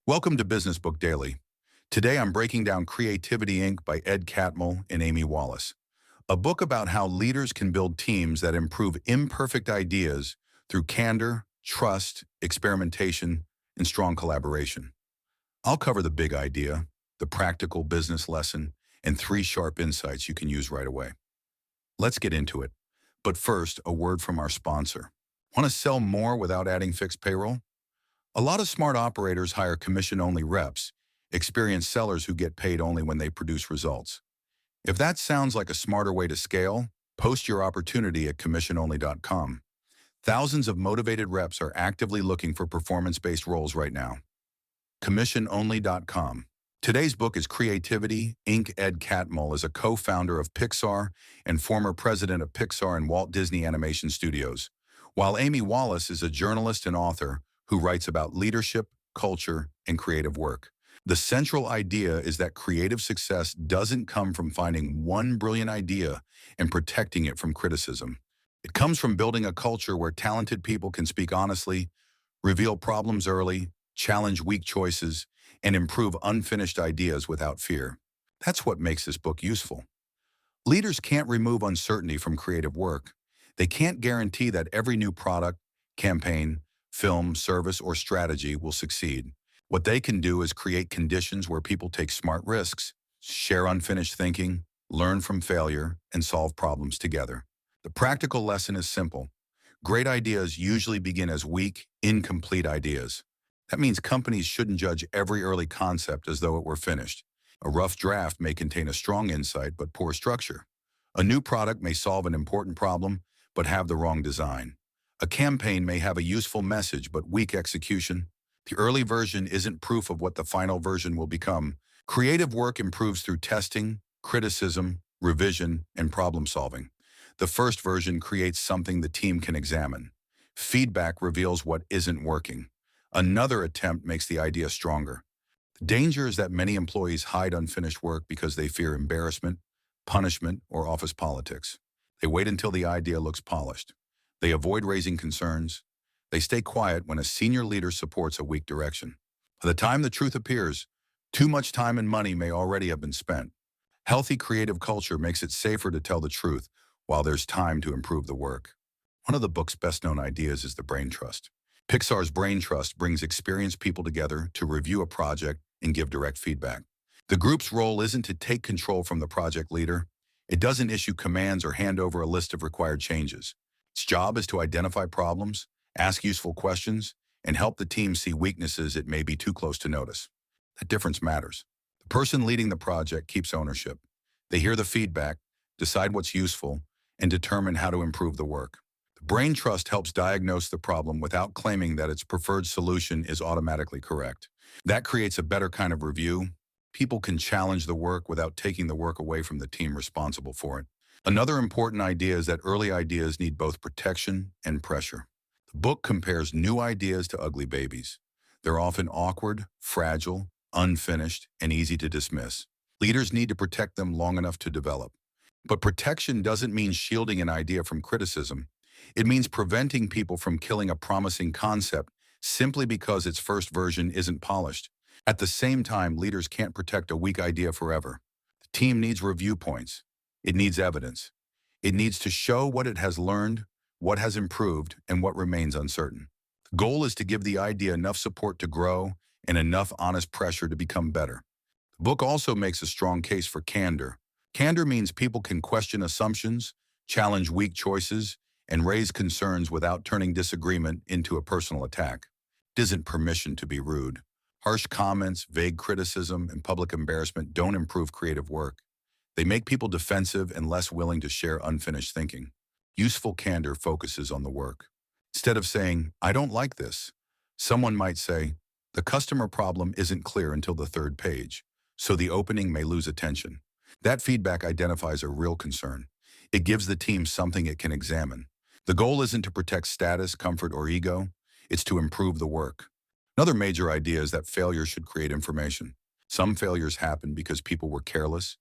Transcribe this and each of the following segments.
Welcome to Business Book Daily. Today I'm breaking down Creativity Inc. by Ed Catmull and Amy Wallace, a book about how leaders can build teams that improve imperfect ideas through candor, trust, experimentation, and strong collaboration. I'll cover the big idea, the practical business lesson, and 3 sharp insights you can use right away. Let's get into it. But first, a word from our sponsor. Want to sell more without adding fixed payroll? A lot of smart operators hire commission-only reps, experienced sellers who get paid only when they produce results. If that sounds like a smarter way to scale, post your opportunity at commissiononly.com. Thousands of motivated reps are actively looking for performance-based roles right now. Commissiononly.com. Today's book is Creativity Inc. Ed Catmull is a co-founder of Pixar and former president of Pixar and Walt Disney Animation Studios, while Amy Wallace is a journalist and author who writes about leadership, culture, and creative work. The central idea is that creative success doesn't come from finding one brilliant idea and protecting it from criticism. It comes from building a culture where talented people can speak honestly, reveal problems early, challenge weak choices, and improve unfinished ideas without fear. That's what makes this book useful. Leaders can't remove uncertainty from creative work. They can't guarantee that every new product, campaign, film, service, or strategy will succeed. What they can do is create conditions where people take smart risks, share unfinished thinking, learn from failure, and solve problems together. The practical lesson is simple. Great ideas usually begin as weak, incomplete ideas. That means companies shouldn't judge every early concept as though it were finished. A rough draft may contain a strong insight but poor structure. A new product may solve an important problem but have the wrong design. A campaign may have a useful message but weak execution. The early version isn't proof of what the final version will become. Creative work improves through testing, criticism, revision, and problem solving. The first version creates something the team can examine. Feedback reveals what isn't working. Another attempt makes the idea stronger. The danger is that many employees hide unfinished work because they fear embarrassment, punishment, or office politics. They wait until the idea looks polished. They avoid raising concerns. They stay quiet when a senior leader supports a weak direction. By the time the truth appears, too much time and money may already have been spent. Healthy creative culture makes it safer to tell the truth while there's time to improve the work. One of the book's best-known ideas is the brain trust. Pixar's brain trust brings experienced people together to review a project and give direct feedback. The group's role isn't to take control from the project leader. It doesn't issue commands or hand over a list of required changes. Its job is to identify problems, ask useful questions, and help the team see weaknesses it may be too close to notice. That difference matters. The person leading the project keeps ownership. They hear the feedback, decide what's useful, and determine how to improve the work. The brain trust helps diagnose the problem without claiming that its preferred solution is automatically correct. That creates a better kind of review. People can challenge the work without taking the work away from the team responsible for it. Another important idea is that early ideas need both protection and pressure. The book compares new ideas to ugly babies. They're often awkward, fragile, unfinished, and easy to dismiss. Leaders need to protect them long enough to develop. But protection doesn't mean shielding an idea from criticism. It means preventing people from killing a promising concept simply because its first version isn't polished. At the same time, leaders can't protect a weak idea forever. The team needs review points. It needs evidence. It needs to show what it has learned, what has improved, and what remains uncertain. The goal is to give the idea enough support to grow and enough honest pressure to become better. The book also makes a strong case for candor. Candor means people can question assumptions, challenge weak choices, and raise concerns without turning disagreement into a personal attack. It isn't permission to be rude. Harsh comments, vague criticism, and public embarrassment don't improve creative work. They make people defensive and less willing to share unfinished thinking. Useful candor focuses on the work. Instead of saying, "I don't like this," someone might say, "The customer problem isn't clear until the 3rd page, so the opening may lose attention." That feedback identifies a real concern. It gives the team something it can examine. The goal isn't to protect status, comfort, or ego. It's to improve the work. Another major idea is that failure should create information. Some failures happen because people were careless,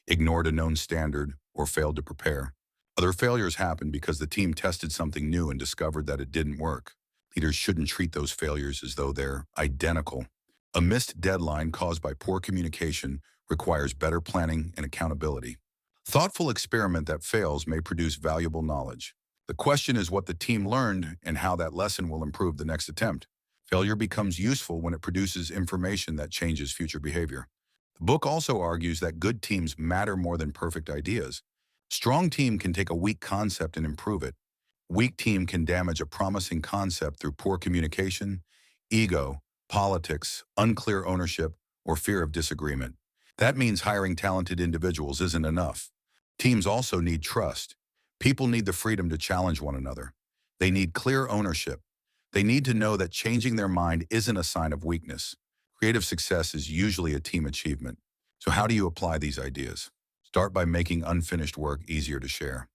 ignored a known standard, or failed to prepare. Other failures happen because the team tested something new and discovered that it didn't work. Leaders shouldn't treat those failures as though they're identical. A missed deadline caused by poor communication requires better planning and accountability. Thoughtful experiment that fails may produce valuable knowledge. The question is what the team learned and how that lesson will improve the next attempt. Failure becomes useful when it produces information that changes future behavior. The book also argues that good teams matter more than perfect ideas. Strong team can take a weak concept and improve it. Weak team can damage a promising concept through poor communication, ego, politics, unclear ownership, or fear of disagreement. That means hiring talented individuals isn't enough. Teams also need trust. People need the freedom to challenge one another. They need clear ownership. They need to know that changing their mind isn't a sign of weakness. Creative success is usually a team achievement. So how do you apply these ideas? Start by making unfinished work easier to share.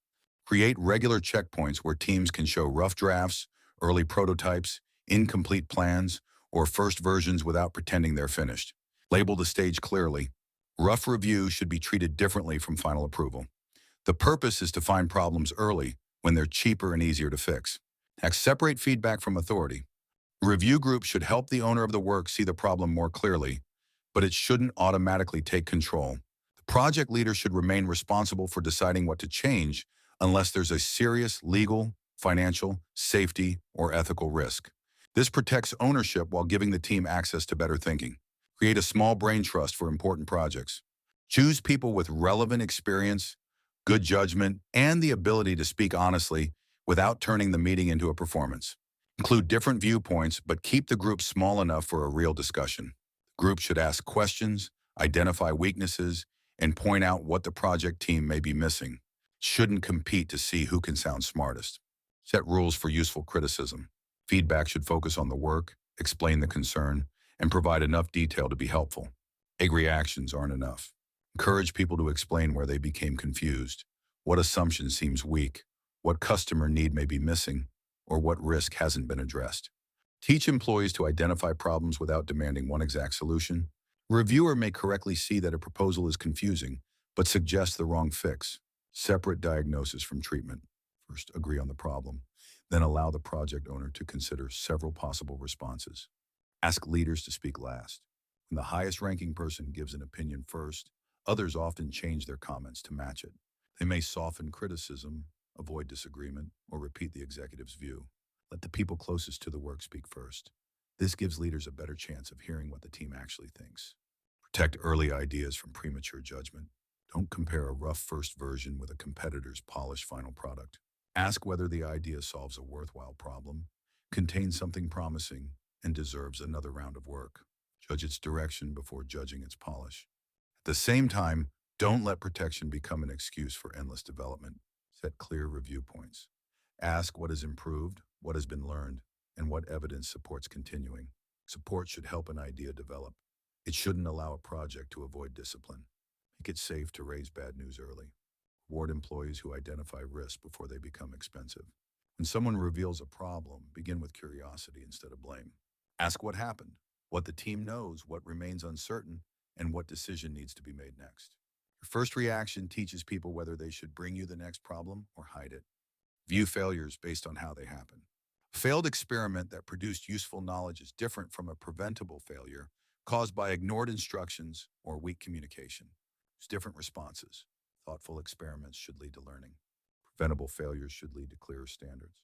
Create regular checkpoints where teams can show rough drafts, early prototypes, incomplete plans, or first versions without pretending they're finished. Label the stage clearly. Rough reviews should be treated differently from final approval. The purpose is to find problems early when they're cheaper and easier to fix. Next, separate feedback from authority. Review groups should help the owner of the work see the problem more clearly, but it shouldn't automatically take control. The project leader should remain responsible for deciding what to change unless there's a serious legal, financial, safety, or ethical risk. This protects ownership while giving the team access to better thinking. Create a small brain trust for important projects. Choose people with relevant experience, good judgment, and the ability to speak honestly without turning the meeting into a performance. Include different viewpoints, but keep the group small enough for a real discussion. The group should ask questions, identify weaknesses, and point out what the project team may be missing. Shouldn't compete to see who can sound smartest. Set rules for useful criticism. Feedback should focus on the work, explain the concern, and provide enough detail to be helpful. Egg reactions aren't enough. Encourage people to explain where they became confused, what assumption seems weak, what customer need may be missing, or what risk hasn't been addressed. Teach employees to identify problems without demanding one exact solution. A reviewer may correctly see that a proposal is confusing, but suggest the wrong fix. Separate diagnosis from treatment. First, agree on the problem, then allow the project owner to consider several possible responses. Ask leaders to speak last. When the highest ranking person gives an opinion first, others often change their comments to match it. They may soften criticism, avoid disagreement, or repeat the executive's view. Let the people closest to the work speak first. This gives leaders a better chance of hearing what the team actually thinks. Protect early ideas from premature judgment. Don't compare a rough first version with a competitor's polished final product. Ask whether the idea solves a worthwhile problem, contains something promising, and deserves another round of work. Judge its direction before judging its polish. At the same time, don't let protection become an excuse for endless development. Set clear review points. Ask what is improved, what has been learned, and what evidence supports continuing. Support should help an idea develop. It shouldn't allow a project to avoid discipline. Make it safe to raise bad news early. Reward employees who identify risks before they become expensive. When someone reveals a problem, begin with curiosity instead of blame. Ask what happened, what the team knows, what remains uncertain, and what decision needs to be made next. Your first reaction teaches people whether they should bring you the next problem or hide it. View failures based on how they happen. A failed experiment that produced useful knowledge is different from a preventable failure caused by ignored instructions or weak communication. There's different responses. Thoughtful experiments should lead to learning. Preventable failures should lead to clearer standards,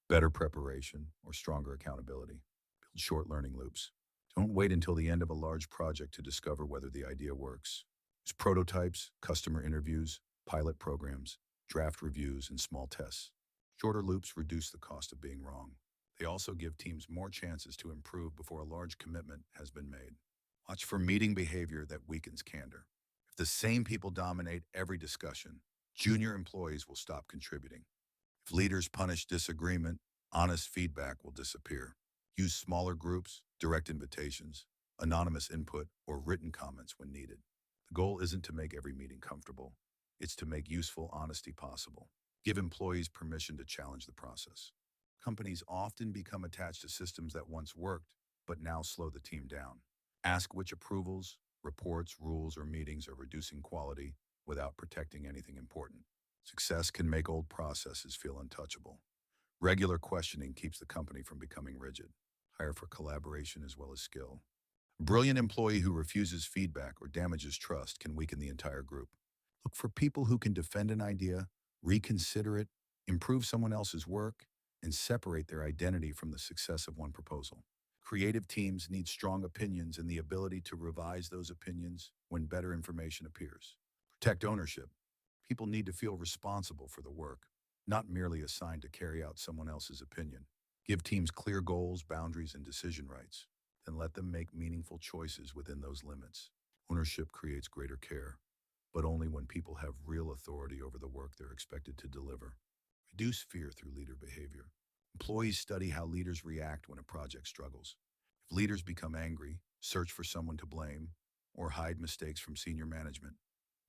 better preparation, or stronger accountability. Build short learning loops. Don't wait until the end of a large project to discover whether the idea works. Use prototypes, customer interviews, pilot programs, draft reviews, and small tests. Shorter loops reduce the cost of being wrong. They also give teams more chances to improve before a large commitment has been made. Watch for meeting behavior that weakens candor. If the same people dominate every discussion, junior employees will stop contributing. If leaders punish disagreement, honest feedback will disappear. Use smaller groups, direct invitations, anonymous input, or written comments when needed. The goal isn't to make every meeting comfortable. It's to make useful honesty possible. Give employees permission to challenge the process. Companies often become attached to systems that once worked, but now slow the team down. Ask which approvals, reports, rules, or meetings are reducing quality without protecting anything important. Success can make old processes feel untouchable. Regular questioning keeps the company from becoming rigid. Hire for collaboration as well as skill. A brilliant employee who refuses feedback or damages trust can weaken the entire group. Look for people who can defend an idea, reconsider it, improve someone else's work, and separate their identity from the success of one proposal. Creative teams need strong opinions and the ability to revise those opinions when better information appears. Protect ownership. People need to feel responsible for the work, not merely assigned to carry out someone else's opinion. Give teams clear goals, boundaries, and decision rights, then let them make meaningful choices within those limits. Ownership creates greater care, but only when people have real authority over the work they're expected to deliver. Reduce fear through leader behavior. Employees study how leaders react when a project struggles. If leaders become angry, search for someone to blame, or hide mistakes from senior management,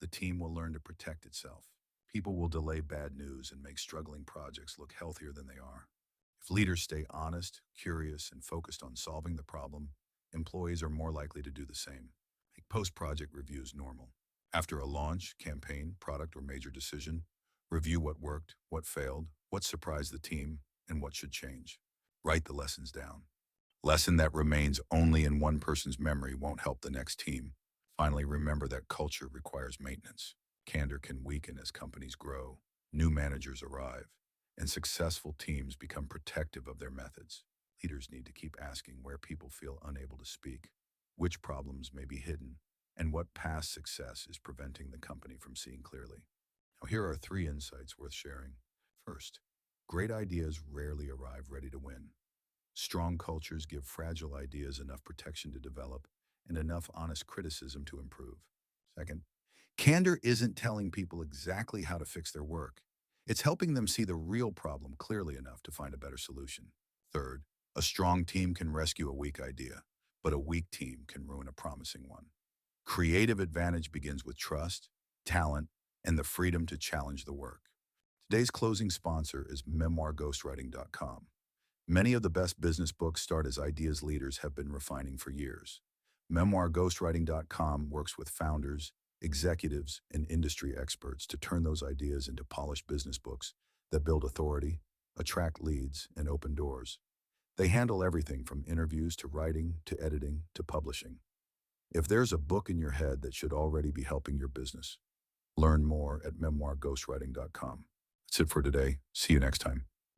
the team will learn to protect itself. People will delay bad news and make struggling projects look healthier than they are. If leaders stay honest, curious, and focused on solving the problem, employees are more likely to do the same. Make post-project reviews normal. After a launch, campaign, product, or major decision, review what worked, what failed, what surprised the team, and what should change. Write the lessons down. Lesson that remains only in one person's memory won't help the next team. Finally, remember that culture requires maintenance. Candor can weaken as companies grow, new managers arrive, and successful teams become protective of their methods. Leaders need to keep asking where people feel unable to speak, which problems may be hidden, and what past success is preventing the company from seeing clearly. Now, here are 3 insights worth sharing. First, great ideas rarely arrive ready to win. Strong cultures give fragile ideas enough protection to develop and enough honest criticism to improve. Second, candor isn't telling people exactly how to fix their work. It's helping them see the real problem clearly enough to find a better solution. Third, a strong team can rescue a weak idea, but a weak team can ruin a promising one. Creative advantage begins with trust, talent, and the freedom to challenge the work. Today's closing sponsor is memoirghostwriting.com. Many of the best business books start as ideas leaders have been refining for years. Memoirghostwriting.com works with founders, executives, and industry experts to turn those ideas into polished business books that build authority, attract leads, and open doors. They handle everything from interviews to writing to editing to publishing. If there's a book in your head that should already be helping your business, learn more at memoirghostwriting.com. That's it for today. See you next time.